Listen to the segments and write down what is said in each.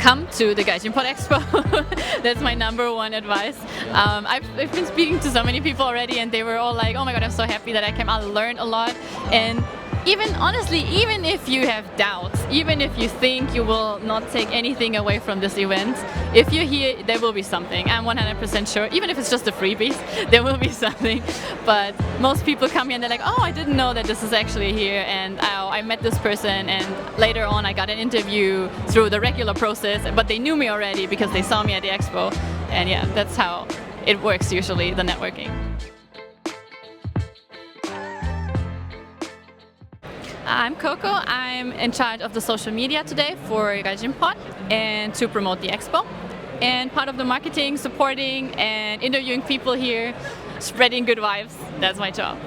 come to the GaijinPot Expo. That's my #1 advice. I've been speaking to so many people already, and they were all like, oh my god, I'm so happy that I came. I learned a lot. And honestly, even if you have doubts, even if you think you will not take anything away from this event, if you're here, there will be something. I'm 100% sure. Even if it's just a freebies, there will be something. But most people come here and they're like, oh, I didn't know that this is actually here, and I met this person, and later on I got an interview through the regular process, but they knew me already because they saw me at the expo. And yeah, that's how it works usually, the networking. I'm Coco. I'm in charge of the social media today for GaijinPot and to promote the expo. And part of the marketing, supporting and interviewing people here, spreading good vibes. That's my job.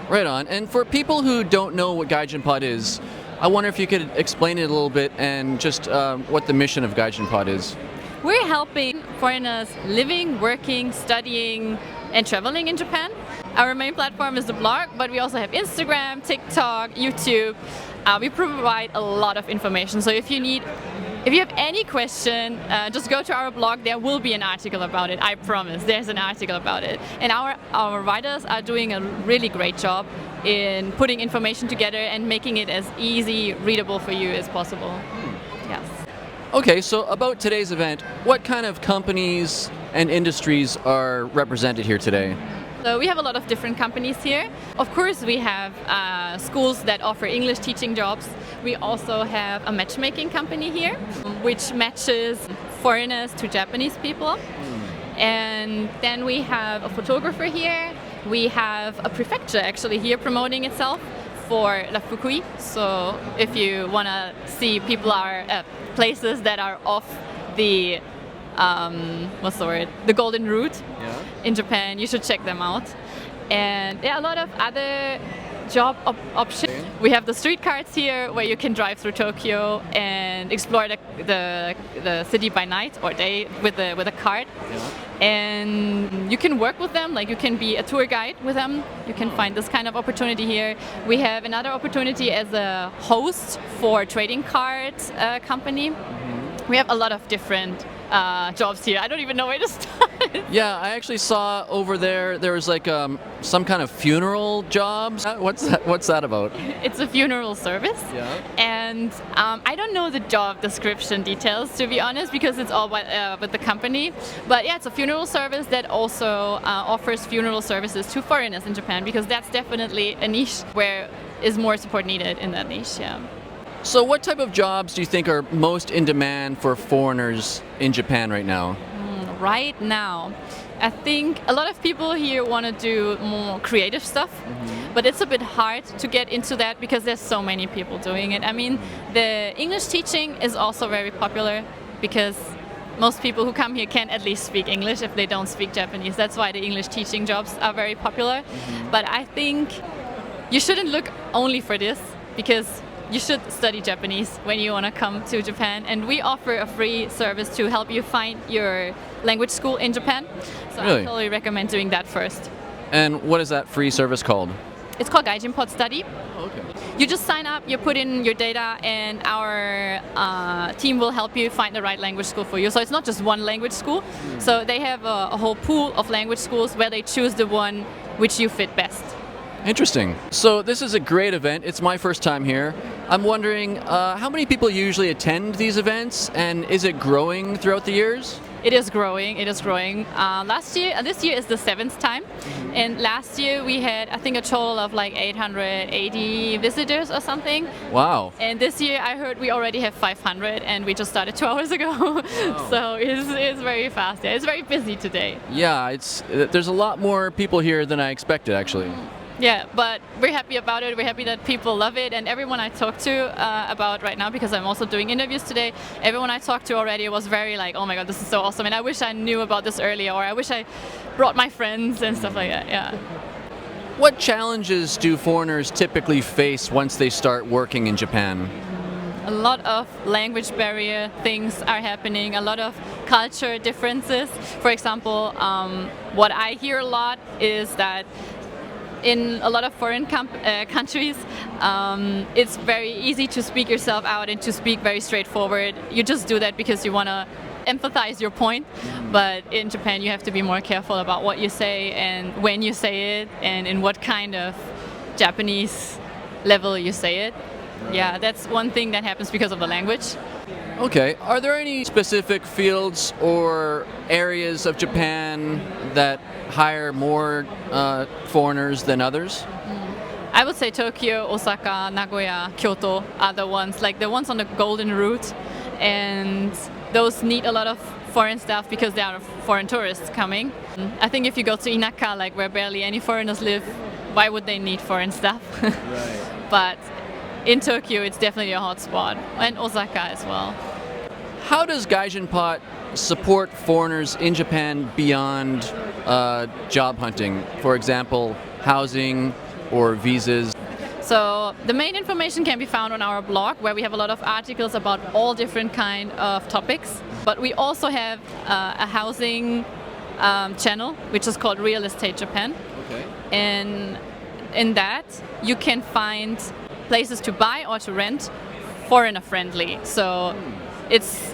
Right on. And for people who don't know what GaijinPot is, I wonder if you could explain it a little bit and just what the mission of GaijinPot is. We're helping foreigners living, working, studying and traveling in Japan. Our main platform is the blog, but we also have Instagram, TikTok, YouTube. We provide a lot of information. So if you have any question, just go to our blog. There will be an article about it. I promise. There's an article about it. And our writers are doing a really great job in putting information together and making it as easy, readable for you as possible. Yes. Okay, so about today's event, what kind of companies and industries are represented here today? So we have a lot of different companies here. Of course, we have schools that offer English teaching jobs. We also have a matchmaking company here, which matches foreigners to Japanese people. And then we have a photographer here. We have a prefecture actually here promoting itself for La Fukui. So if you want to see people places that are off the the golden route in Japan, you should check them out. And there are a lot of other job options. We have the street cards here where you can drive through Tokyo and explore the city by night or day with a card. And you can work with them, like you can be a tour guide with them. You can find this kind of opportunity here. We have another opportunity as a host for a trading card company. We have a lot of different jobs here. I don't even know where to start. Yeah, I actually saw over there was like some kind of funeral jobs. What's that about? It's a funeral service. Yeah. And I don't know the job description details, to be honest, because it's all with the company. But yeah, it's a funeral service that also offers funeral services to foreigners in Japan, because that's definitely a niche where is more support needed in that niche. Yeah. So what type of jobs do you think are most in demand for foreigners in Japan right now? Right now, I think a lot of people here want to do more creative stuff, but it's a bit hard to get into that because there's so many people doing it. I mean, the English teaching is also very popular because most people who come here can at least speak English if they don't speak Japanese. That's why the English teaching jobs are very popular. But I think you shouldn't look only for this, because you should study Japanese when you want to come to Japan, and we offer a free service to help you find your language school in Japan. So Really? I totally recommend doing that first. And what is that free service called? It's called GaijinPot Study. Oh, okay. You just sign up, you put in your data, and our team will help you find the right language school for you. So it's not just one language school. So they have a whole pool of language schools where they choose the one which you fit best. Interesting. So this is a great event. It's my first time here. I'm wondering how many people usually attend these events, and is it growing throughout the years? It is growing. It is growing. This year is the 7th time, and last year we had, I think, a total of like 880 visitors or something. Wow. And this year I heard we already have 500, and we just started 2 hours ago. Wow. So it's very fast. Yeah, it's very busy today. Yeah, there's a lot more people here than I expected, actually. Yeah, but we're happy about it. We're happy that people love it, and everyone I talk to about right now, because I'm also doing interviews today, everyone I talked to already was very like, oh my god, this is so awesome, and I wish I knew about this earlier, or I wish I brought my friends and stuff like that. Yeah. What challenges do foreigners typically face once they start working in Japan? A lot of language barrier things are happening, a lot of culture differences. For example, what I hear a lot is that in a lot of foreign countries, it's very easy to speak yourself out and to speak very straightforward. You just do that because you want to empathize your point, but in Japan you have to be more careful about what you say and when you say it and in what kind of Japanese level you say it. Yeah, that's one thing that happens because of the language. Okay, are there any specific fields or areas of Japan that hire more foreigners than others? I would say Tokyo, Osaka, Nagoya, Kyoto are the ones, like the ones on the golden route, and those need a lot of foreign staff because there are foreign tourists coming. I think if you go to Inaka, like where barely any foreigners live, why would they need foreign staff? Right. But in Tokyo, it's definitely a hot spot, and Osaka as well. How does GaijinPot support foreigners in Japan beyond job hunting? For example, housing or visas? So the main information can be found on our blog, where we have a lot of articles about all different kind of topics. But we also have a housing channel, which is called Real Estate Japan. Okay. And in that, you can find places to buy or to rent foreigner friendly. So it's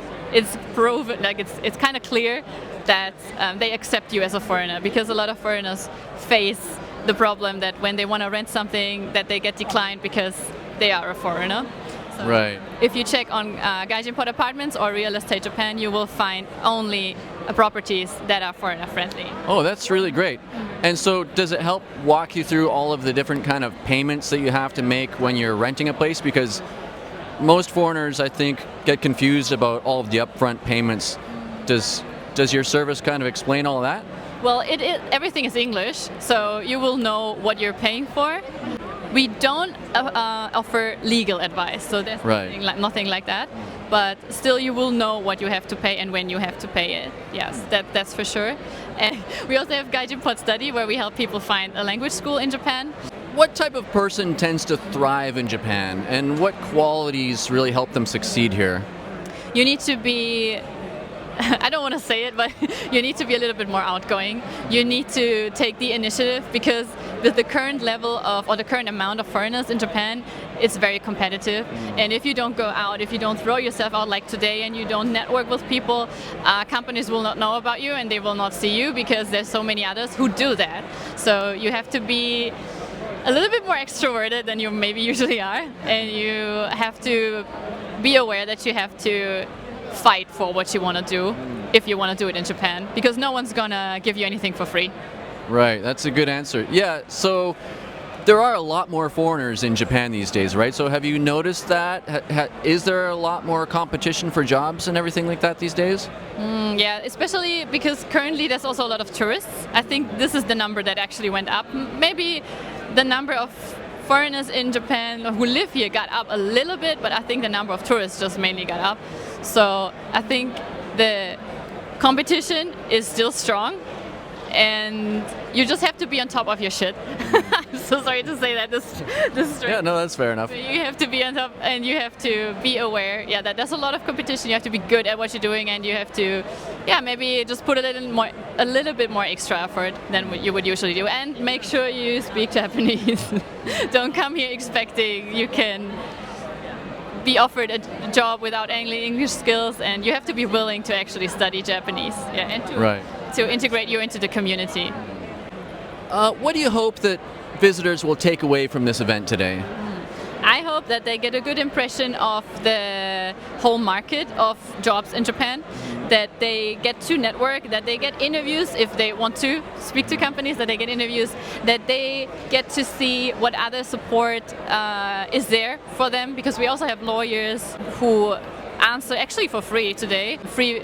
proven, like it's kind of clear that they accept you as a foreigner, because a lot of foreigners face the problem that when they want to rent something that they get declined because they are a foreigner. So Right. if you check on GaijinPot Apartments or Real Estate Japan, you will find only properties that are foreigner friendly. Oh, that's really great. And so does it help walk you through all of the different kind of payments that you have to make when you're renting a place? Because most foreigners, I think, get confused about all of the upfront payments. Does your service kind of explain all of that? Well, everything is English, so you will know what you're paying for. We don't offer legal advice, so there's Right. nothing like that. But still, you will know what you have to pay and when you have to pay it. Yes, that's for sure. And we also have GaijinPot Study, where we help people find a language school in Japan. What type of person tends to thrive in Japan, and what qualities really help them succeed here? You need to be, I don't want to say it, but you need to be a little bit more outgoing. You need to take the initiative, because with the current level of, or the current amount of foreigners in Japan, it's very competitive. And if you don't go out, if you don't throw yourself out like today, and you don't network with people, companies will not know about you and they will not see you, because there's so many others who do that. So you have to be a little bit more extroverted than you maybe usually are, and you have to be aware that you have to fight for what you want to do if you want to do it in Japan, because no one's gonna give you anything for free. Right, that's a good answer. Yeah, so there are a lot more foreigners in Japan these days, right? So have you noticed that? Is there a lot more competition for jobs and everything like that these days? Yeah, especially because currently there's also a lot of tourists. I think this is the number that actually went up. Maybe the number of foreigners in Japan who live here got up a little bit, but I think the number of tourists just mainly got up. So I think the competition is still strong, and you just have to be on top of your shit. I'm so sorry to say that this straight. Yeah, no, that's fair enough. So you have to be on top, and you have to be aware, that there's a lot of competition. You have to be good at what you're doing, and you have to, maybe just put a little bit more extra effort than what you would usually do, and make sure you speak Japanese. Don't come here expecting you can be offered a job without any English skills, and you have to be willing to actually study Japanese, and to integrate you into the community. What do you hope that visitors will take away from this event today? I hope that they get a good impression of the whole market of jobs in Japan, that they get to network, that they get interviews if they want to speak to companies, that they get interviews, that they get to see what other support is there for them, because we also have lawyers who answer actually for free today, free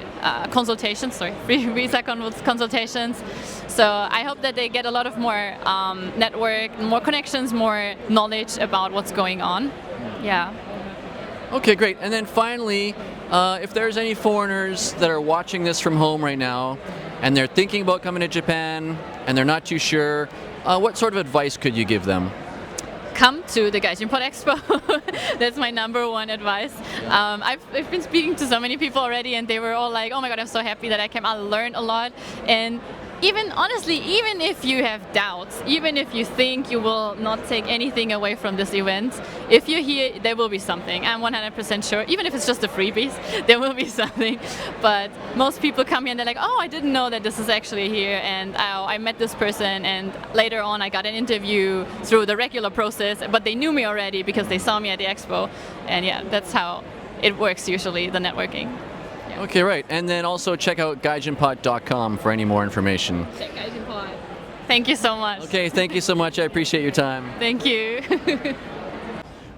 visa consultations. So I hope that they get a lot of more network, more connections, more knowledge about what's going on. Yeah. Okay, great. And then finally, if there's any foreigners that are watching this from home right now, and they're thinking about coming to Japan, and they're not too sure, what sort of advice could you give them? Come to the GaijinPot Expo. That's my number one advice. I've been speaking to so many people already, and they were all like, oh my god, I'm so happy that I came. I learned a lot. And even honestly, even if you have doubts, even if you think you will not take anything away from this event, if you're here, there will be something. I'm 100% sure. Even if it's just the freebies, there will be something. But most people come here and they're like, oh, I didn't know that this is actually here, and oh, I met this person, and later on I got an interview through the regular process, but they knew me already because they saw me at the expo. And yeah, that's how it works usually, the networking. Okay, right. And then also check out GaijinPot.com for any more information. Check GaijinPot. Thank you so much. Okay, thank you so much. I appreciate your time. Thank you.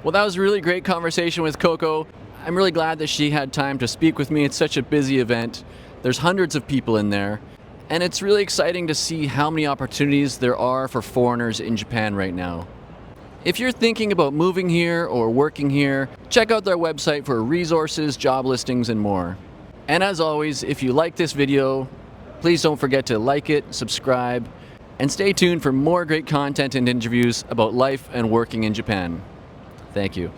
Well, that was a really great conversation with Coco. I'm really glad that she had time to speak with me. It's such a busy event. There's hundreds of people in there. And it's really exciting to see how many opportunities there are for foreigners in Japan right now. If you're thinking about moving here or working here, check out their website for resources, job listings, and more. And as always, if you like this video, please don't forget to like it, subscribe, and stay tuned for more great content and interviews about life and working in Japan. Thank you.